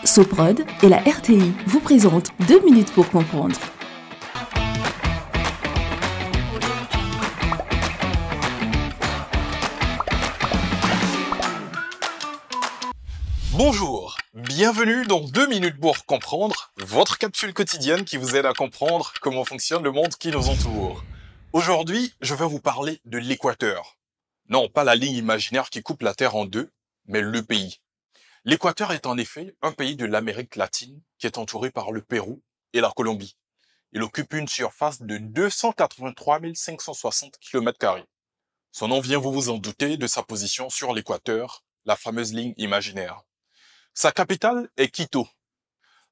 Soprod et la RTI vous présentent 2 minutes pour comprendre. Bonjour, bienvenue dans 2 minutes pour comprendre, votre capsule quotidienne qui vous aide à comprendre comment fonctionne le monde qui nous entoure. Aujourd'hui, je vais vous parler de l'Équateur. Non, pas la ligne imaginaire qui coupe la Terre en deux, mais le pays. L'Équateur est en effet un pays de l'Amérique latine qui est entouré par le Pérou et la Colombie. Il occupe une surface de 283 560 km². Son nom vient, vous vous en doutez, de sa position sur l'Équateur, la fameuse ligne imaginaire. Sa capitale est Quito.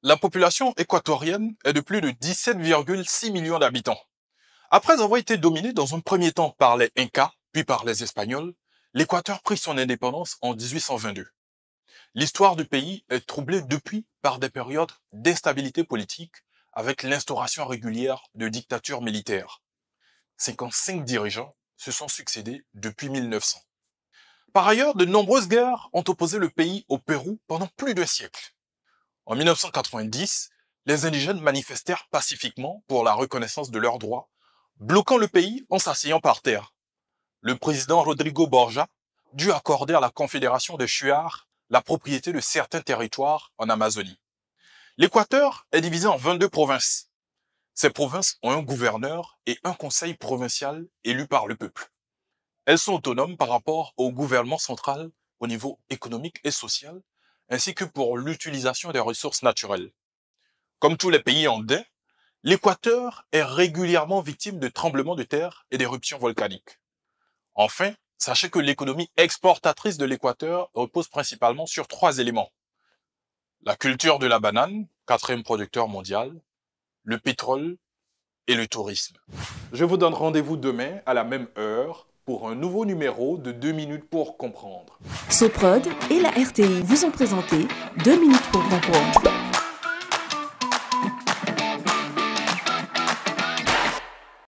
La population équatorienne est de plus de 17,6 millions d'habitants. Après avoir été dominé dans un premier temps par les Incas, puis par les Espagnols, l'Équateur prit son indépendance en 1822. L'histoire du pays est troublée depuis par des périodes d'instabilité politique avec l'instauration régulière de dictatures militaires. 55 dirigeants se sont succédés depuis 1900. Par ailleurs, de nombreuses guerres ont opposé le pays au Pérou pendant plus d'un siècle. En 1990, les indigènes manifestèrent pacifiquement pour la reconnaissance de leurs droits, bloquant le pays en s'asseyant par terre. Le président Rodrigo Borja dut accorder à la Confédération des Shuar la propriété de certains territoires en Amazonie. L'Équateur est divisé en 22 provinces. Ces provinces ont un gouverneur et un conseil provincial élu par le peuple. Elles sont autonomes par rapport au gouvernement central au niveau économique et social, ainsi que pour l'utilisation des ressources naturelles. Comme tous les pays andins, l'Équateur est régulièrement victime de tremblements de terre et d'éruptions volcaniques. Enfin, sachez que l'économie exportatrice de l'Équateur repose principalement sur 3 éléments. La culture de la banane, 4e producteur mondial, le pétrole et le tourisme. Je vous donne rendez-vous demain à la même heure pour un nouveau numéro de 2 minutes pour comprendre. Soprod et la RTI vous ont présenté 2 minutes pour comprendre.